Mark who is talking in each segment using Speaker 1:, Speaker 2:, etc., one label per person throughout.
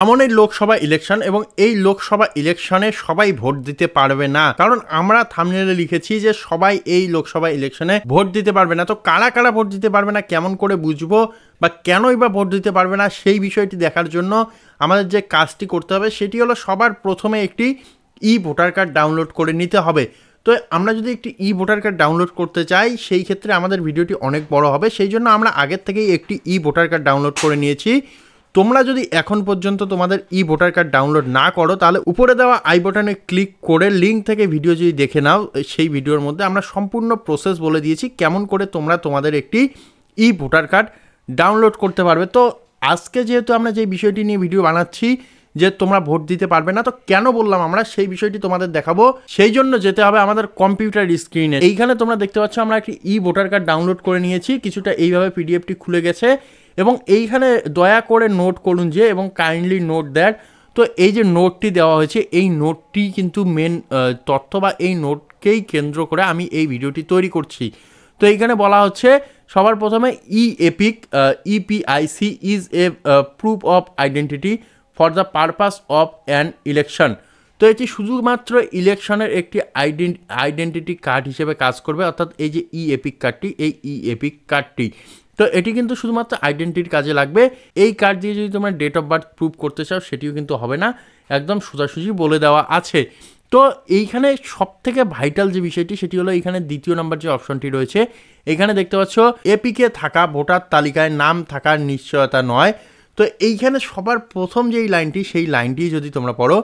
Speaker 1: সামনেই লোকসভা ইলেকশন এবং এই লোকসভা ইলেকশনে সবাই ভোট দিতে পারবে না, কারণ আমরা থাম্বনেলে লিখেছি যে সবাই এই লোকসভা ইলেকশনে ভোট দিতে পারবে না। তো কারা কারা ভোট দিতে পারবে না, কেমন করে বুঝবো বা কেনই বা ভোট দিতে পারবে না, সেই বিষয়টি দেখার জন্য আমাদের যে কাজটি করতে হবে সেটি হলো সবার প্রথমে একটি ভোটার কার্ড ডাউনলোড করে নিতে হবে। তো আমরা যদি একটি ভোটার কার্ড ডাউনলোড করতে চাই সেই ক্ষেত্রে আমাদের ভিডিওটি অনেক বড় হবে, সেই জন্য আমরা আগের থেকেই একটি ভোটার কার্ড ডাউনলোড করে নিয়েছি। তোমরা যদি এখন পর্যন্ত তোমাদের ভোটার কার্ড ডাউনলোড না করো তাহলে উপরে দেওয়া আই বাটনে ক্লিক করে লিঙ্ক থেকে ভিডিও যদি দেখে নাও, সেই ভিডিওর মধ্যে আমরা সম্পূর্ণ প্রসেস বলে দিয়েছি কেমন করে তোমরা তোমাদের একটি ভোটার কার্ড ডাউনলোড করতে পারবে। তো আজকে যেহেতু আমরা যে বিষয়টি নিয়ে ভিডিও বানাচ্ছি যে তোমরা ভোট দিতে পারবে না, তো কেন বললাম আমরা সেই বিষয়টি তোমাদের দেখাবো। সেই জন্য যেতে হবে আমাদের কম্পিউটার স্ক্রিনে। এইখানে তোমরা দেখতে পাচ্ছ আমরা একটি ভোটার কার্ড ডাউনলোড করে নিয়েছি, কিছুটা এইভাবে পিডিএফটি খুলে গেছে এবং এইখানে দয়া করে নোট করুন যে এবং কাইন্ডলি নোট দ্যাট। তো এই যে নোটটি দেওয়া হয়েছে এই নোটটি কিন্তু মেন তথ্য বা এই নোটকেই কেন্দ্র করে আমি এই ভিডিওটি তৈরি করছি। তো এইখানে বলা হচ্ছে সবার প্রথমে epic EPIC is a proof of identity for the purpose of an election. তো এটি শুধুমাত্র ইলেকশনের একটি আইডেন্টিটি কার্ড হিসেবে কাজ করবে, অর্থাৎ এই যে এপিক কার্ডটি, এই এপিক কার্ডটি তো এটি কিন্তু শুধুমাত্র আইডেন্টিটির কাজে লাগবে। এই কার্ড দিয়ে যদি তোমরা ডেট অফ বার্থ প্রুভ করতে চাও সেটিও কিন্তু হবে না, একদম সোজাসুজি বলে দেওয়া আছে। তো এইখানে সব থেকে ভাইটাল যে বিষয়টি সেটি হলো এইখানে দ্বিতীয় নাম্বার যে অপশনটি রয়েছে, এখানে দেখতে পাচ্ছ এপিকে থাকা ভোটার তালিকায় নাম থাকার নিশ্চয়তা নয়। তো এইখানে সবার প্রথম যেই লাইনটি সেই লাইনটি যদি তোমরা পড়ো,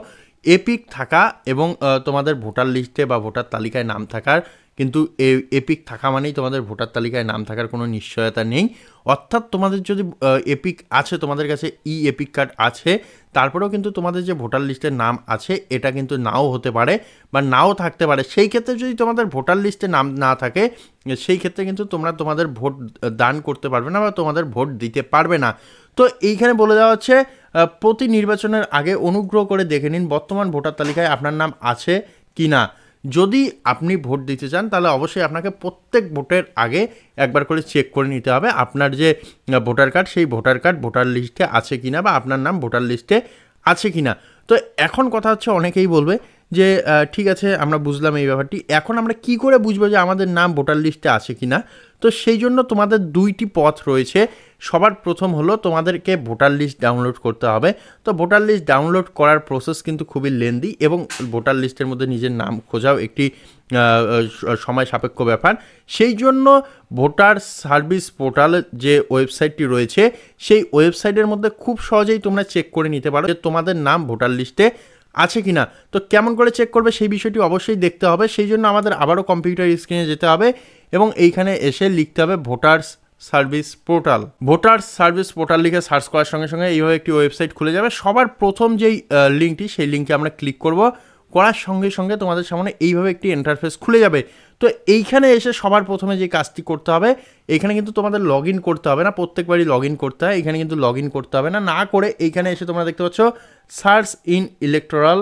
Speaker 1: এপিক থাকা এবং তোমাদের ভোটার লিস্টে বা ভোটার তালিকায় নাম থাকার, কিন্তু এপিক থাকা মানেই তোমাদের ভোটার তালিকায় নাম থাকার কোনো নিশ্চয়তা নেই। অর্থাৎ তোমাদের যদি এপিক আছে, তোমাদের কাছে এপিক কার্ড আছে, তারপরেও কিন্তু তোমাদের যে ভোটার লিস্টের নাম আছে এটা কিন্তু নাও হতে পারে বা নাও থাকতে পারে। সেই ক্ষেত্রে যদি তোমাদের ভোটার লিস্টে নাম না থাকে সেই ক্ষেত্রে কিন্তু তোমরা তোমাদের ভোট দান করতে পারবে না বা তোমাদের ভোট দিতে পারবে না। তো এইখানে বলে দেওয়া হচ্ছে প্রতি নির্বাচনের আগে অনুগ্রহ করে দেখে নিন বর্তমান ভোটার তালিকায় আপনার নাম আছে কি না। যদি আপনি ভোট দিতে চান তাহলে অবশ্যই আপনাকে প্রত্যেক ভোটের আগে একবার করে চেক করে নিতে হবে আপনার যে ভোটার কার্ড সেই ভোটার কার্ড ভোটার লিস্টে আছে কিনা বা আপনার নাম ভোটার লিস্টে আছে কিনা। তো এখন কথা হচ্ছে অনেকেই বলবে যে ঠিক আছে আমরা বুঝলাম এই ব্যাপারটি, এখন আমরা কি করে বুঝবো যে আমাদের নাম ভোটার লিস্টে আছে কিনা। তো সেই জন্য তোমাদের দুইটি পথ রয়েছে। সবার প্রথম হলো তোমাদেরকে ভোটার লিস্ট ডাউনলোড করতে হবে। তো ভোটার লিস্ট ডাউনলোড করার প্রসেস কিন্তু খুবই লেন্দি এবং ভোটার লিস্টের মধ্যে নিজের নাম খোঁজাও একটি সময় সাপেক্ষ ব্যাপার। সেই জন্য ভোটার সার্ভিস পোর্টালের যে ওয়েবসাইটটি রয়েছে সেই ওয়েবসাইটের মধ্যে খুব সহজেই তোমরা চেক করে নিতে পারো যে তোমাদের নাম ভোটার লিস্টে আছে কিনা। তো কেমন করে চেক করবে সেই বিষয়টি অবশ্যই দেখতে হবে। সেই জন্য আমাদের আবারও কম্পিউটার স্ক্রিনে যেতে হবে এবং এইখানে এসে লিখতে হবে voters service portal. Voter service portal লিখে সার্চ করার সঙ্গে সঙ্গে এইভাবে একটি ওয়েবসাইট খুলে যাবে। সবার প্রথম যেই লিঙ্কটি সেই লিঙ্কে আমরা ক্লিক করব, করার সঙ্গে সঙ্গে তোমাদের সামনে এইভাবে একটি ইন্টারফেস খুলে যাবে। তো এইখানে এসে সবার প্রথমে যে কাজটি করতে হবে, এইখানে কিন্তু তোমাদের লগ ইন করতে হবে না, প্রত্যেকবারই লগ ইন করতে হয়, এখানে কিন্তু লগ ইন করতে হবে না। না করে এইখানে এসে তোমরা দেখতে পাচ্ছ সার্চ ইন ইলেকটোরাল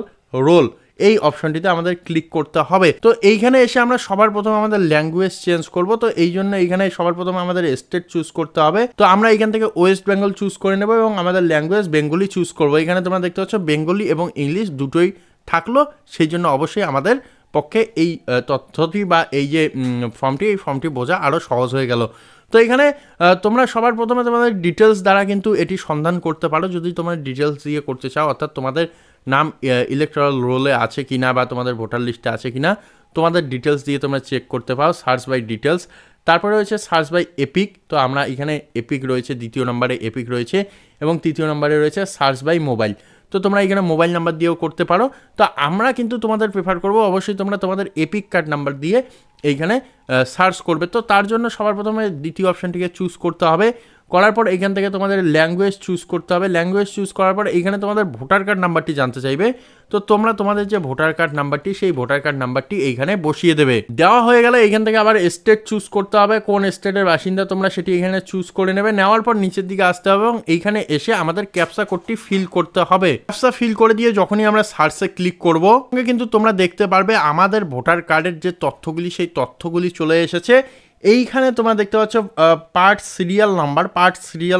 Speaker 1: রোল, এই অপশনটিতে আমাদের ক্লিক করতে হবে। তো এইখানে এসে আমরা সবার প্রথমে আমাদের ল্যাঙ্গুয়েজ চেঞ্জ করব। তো এই জন্য এইখানে সবার প্রথমে আমাদের স্টেট চুজ করতে হবে। তো আমরা এখান থেকে ওয়েস্ট বেঙ্গল চুজ করে নেব এবং আমাদের ল্যাঙ্গুয়েজ বেঙ্গলি চুজ করব। এখানে তোমরা দেখতে পাচ্ছ বেঙ্গলি এবং ইংলিশ দুটোই থাকলো, সেই জন্য অবশ্যই আমাদের পক্ষে এই তথ্যটি বা এই যে ফর্মটি বোঝা আরও সহজ হয়ে গেল। তো এখানে তোমরা সবার প্রথমে তোমাদের ডিটেলস দ্বারা কিন্তু এটি সন্ধান করতে পারো যদি তোমরা ডিটেলস দিয়ে করতে চাও, অর্থাৎ তোমাদের নাম ইলেকট্রাল রোলে আছে কিনা বা তোমাদের ভোটার লিস্টে আছে কিনা তোমাদের ডিটেলস দিয়ে তোমরা চেক করতে পারো, সার্চ বাই ডিটেলস। তারপরে রয়েছে সার্চ বাই এপিক। তো আমরা এখানে এপিক রয়েছে, দ্বিতীয় নম্বরে এপিক রয়েছে এবং তৃতীয় নম্বরে রয়েছে সার্চ বাই মোবাইল। তো তোমরা এখানে মোবাইল নাম্বার দিয়েও করতে পারো। তো আমরা কিন্তু তোমাদের প্রেফার করবো অবশ্যই তোমরা তোমাদের এপিক কার্ড নাম্বার দিয়ে এইখানে সার্চ করবে। তো তার জন্য সবার প্রথমে দ্বিতীয় অপশানটিকে চুজ করতে হবে। করার পর এখান থেকে তোমাদের ল্যাঙ্গুয়েজ চুজ করতে হবে। ল্যাঙ্গুয়েজ চুজ করার পর এখানে তোমাদের ভোটার কার্ড নাম্বারটি জানতে চাইবে। তো তোমরা তোমাদের যে ভোটার কার্ড নাম্বারটি সেই ভোটার কার্ড নাম্বারটি এইখানে বসিয়ে দেবে। দেওয়া হয়ে গেলে এখান থেকে আবার স্টেট চুজ করতে হবে, কোন স্টেটের বাসিন্দা তোমরা সেটি এখানে চুজ করে নেবে। নেওয়ার পর নিচের দিকে আসতে হবে এবং এইখানে এসে আমাদের ক্যাপচা কোডটি ফিল করতে হবে। ক্যাপচা ফিল করে দিয়ে যখনই আমরা সার্চে ক্লিক করব কিন্তু তোমরা দেখতে পারবে আমাদের ভোটার কার্ডের যে তথ্যগুলি সেই তথ্যগুলি চলে এসেছে। এইখানে তোমরা দেখতে পাচ্ছ পার্ট সিরিয়াল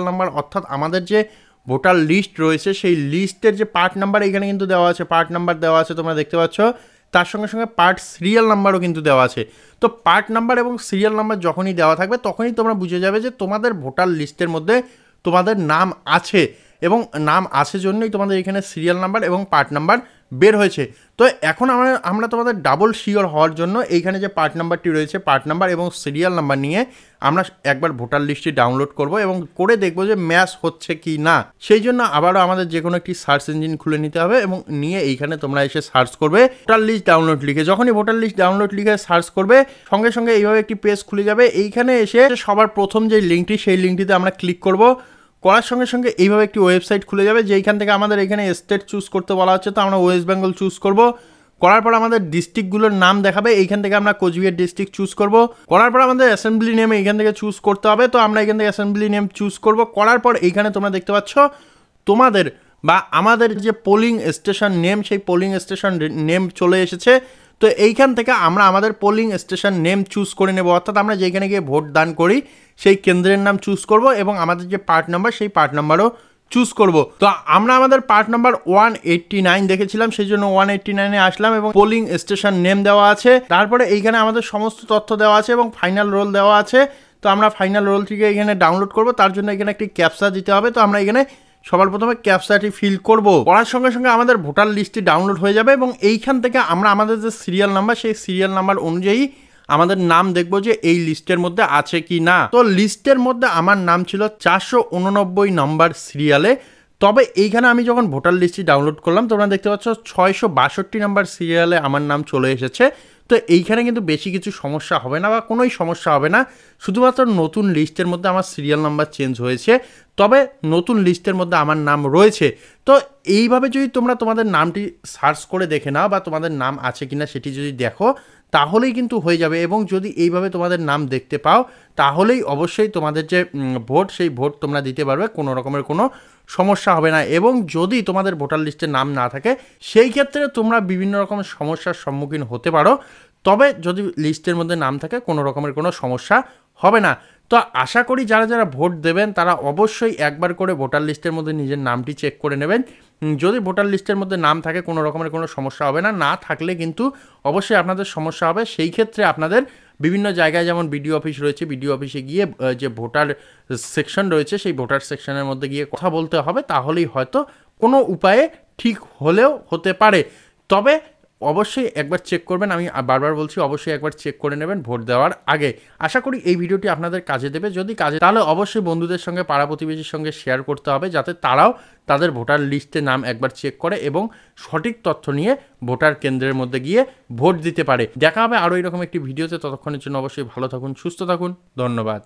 Speaker 1: নাম্বার অর্থাৎ আমাদের যে ভোটার লিস্ট রয়েছে সেই লিস্টের যে পার্ট নাম্বার এখানে কিন্তু দেওয়া আছে, পার্ট নাম্বার দেওয়া আছে তোমরা দেখতে পাচ্ছ, তার সঙ্গে সঙ্গে পার্ট সিরিয়াল নাম্বারও কিন্তু দেওয়া আছে। তো পার্ট নাম্বার এবং সিরিয়াল নাম্বার যখনই দেওয়া থাকবে তখনই তোমরা বুঝে যাবে যে তোমাদের ভোটার লিস্টের মধ্যে তোমাদের নাম আছে, এবং নাম আছে জন্যই তোমাদের এখানে সিরিয়াল নাম্বার এবং পার্ট নাম্বার বের হয়েছে। তো এখন আমরা তোমাদের ডাবল শিওর হওয়ার জন্য এইখানে যে পার্ট নাম্বারটি রয়েছে, পার্ট নাম্বার এবং সিরিয়াল নাম্বার নিয়ে আমরা একবার ভোটার লিস্টটি ডাউনলোড করব এবং করে দেখব যে ম্যাচ হচ্ছে কি না। সেই জন্য আবারও আমাদের যে কোনো একটি সার্চ ইঞ্জিন খুলে নিতে হবে এবং নিয়ে এইখানে তোমরা এসে সার্চ করবে ভোটার লিস্ট ডাউনলোড লিখে। যখনই ভোটার লিস্ট ডাউনলোড লিখে সার্চ করবে সঙ্গে সঙ্গে এইভাবে একটি পেজ খুলে যাবে। এইখানে এসে সবার প্রথম যে লিঙ্কটি সেই লিঙ্কটিতে আমরা ক্লিক করব। করার সঙ্গে সঙ্গে এইভাবে একটি ওয়েবসাইট খুলে যাবে, যেইখান থেকে আমাদের এখানে স্টেট চুজ করতে বলা হচ্ছে, তো আমরা ওয়েস্ট বেঙ্গল চুজ করব। করার পর আমাদের ডিস্ট্রিক্টগুলোর নাম দেখাবে, এইখান থেকে আমরা কোচবিহার ডিস্ট্রিক্ট চুজ করব। করার পর আমাদের অ্যাসেম্বলি নেম এইখান থেকে চুজ করতে হবে, তো আমরা এখান থেকে অ্যাসেম্বলি নেম চুজ করব। করার পর এইখানে তোমরা দেখতে পাচ্ছ তোমাদের বা আমাদের যে পোলিং স্টেশন নেম, সেই পোলিং স্টেশন নেম চলে এসেছে। তো এইখান থেকে আমরা আমাদের পোলিং স্টেশন নেম চুজ করে নেব, অর্থাৎ আমরা যেখানে গিয়ে ভোট দান করি সেই কেন্দ্রের নাম চুজ করব এবং আমাদের যে পার্ট নাম্বার সেই পার্ট নাম্বারও চুজ করব। তো আমরা আমাদের পার্ট নাম্বার 189 দেখেছিলাম, সেই জন্য 189-এ আসলাম এবং পোলিং স্টেশন নেম দেওয়া আছে। তারপরে এইখানে আমাদের সমস্ত তথ্য দেওয়া আছে এবং ফাইনাল রোল দেওয়া আছে। তো আমরা ফাইনাল রোল থেকে এখানে ডাউনলোড করব, তার জন্য এখানে একটি ক্যাপচা দিতে হবে। তো আমরা এখানে সবার প্রথমে ক্যাপচাটি ফিল করব। করার সঙ্গে সঙ্গে আমাদের ভোটার লিস্টটি ডাউনলোড হয়ে যাবে এবং এইখান থেকে আমরা আমাদের যে সিরিয়াল নাম্বার সেই সিরিয়াল নাম্বার অনুযায়ী আমাদের নাম দেখবো যে এই লিস্টের মধ্যে আছে কি না। তো লিস্টের মধ্যে আমার নাম ছিল 489 নম্বর সিরিয়ালে। তবে এইখানে আমি যখন ভোটার লিস্টটি ডাউনলোড করলাম তোমরা দেখতে পাচ্ছ 662 নম্বর সিরিয়ালে আমার নাম চলে এসেছে। তো এইখানে কিন্তু বেশি কিছু সমস্যা হবে না বা কোনোই সমস্যা হবে না, শুধুমাত্র নতুন লিস্টের মধ্যে আমার সিরিয়াল নাম্বার চেঞ্জ হয়েছে, তবে নতুন লিস্টের মধ্যে আমার নাম রয়েছে। তো এইভাবে যদি তোমরা তোমাদের নামটি সার্চ করে দেখে নাও বা তোমাদের নাম আছে কিনা সেটি যদি দেখো তাহলেই কিন্তু হয়ে যাবে। এবং যদি এইভাবে তোমাদের নাম দেখতে পাও তাহলেই অবশ্যই তোমাদের যে ভোট সেই ভোট তোমরা দিতে পারবে, কোনো রকমের কোনো সমস্যা হবে না। এবং যদি তোমাদের ভোটার লিস্টে নাম না থাকে সেই ক্ষেত্রে তোমরা বিভিন্ন রকমের সমস্যার সম্মুখীন হতে পারো, তবে যদি লিস্টের মধ্যে নাম থাকে কোনো রকমের কোনো সমস্যা হবে না। তো আশা করি যারা যারা ভোট দেবেন তারা অবশ্যই একবার করে ভোটার লিস্টের মধ্যে নিজের নামটি চেক করে নেবেন। যদি ভোটার লিস্টের মধ্যে নাম থাকে কোনো রকমের কোনো সমস্যা হবে না, না থাকলে কিন্তু অবশ্যই আপনাদের সমস্যা হবে। সেই ক্ষেত্রে আপনাদের বিভিন্ন জায়গায় যেমন বিডিও অফিস রয়েছে, বিডিও অফিসে গিয়ে যে ভোটার সেকশন রয়েছে সেই ভোটার সেকশনের মধ্যে গিয়ে কথা বলতে হবে, তাহলেই হয়তো কোনো উপায়ে ঠিক হলেও হতে পারে। তবে অবশ্যই একবার চেক করবেন, আমি বারবার বলছি অবশ্যই একবার চেক করে নেবেন ভোট দেওয়ার আগে। আশা করি এই ভিডিওটি আপনাদের কাজে দেবে, যদি কাজে তাহলে অবশ্যই বন্ধুদের সঙ্গে পাড়া প্রতিবেশীর সঙ্গে শেয়ার করতে হবে যাতে তারাও তাদের ভোটার লিস্টে নাম একবার চেক করে এবং সঠিক তথ্য নিয়ে ভোটার কেন্দ্রের মধ্যে গিয়ে ভোট দিতে পারে। দেখা হবে আরও এরকম একটি ভিডিওতে, ততক্ষণের জন্য অবশ্যই ভালো থাকুন, সুস্থ থাকুন, ধন্যবাদ।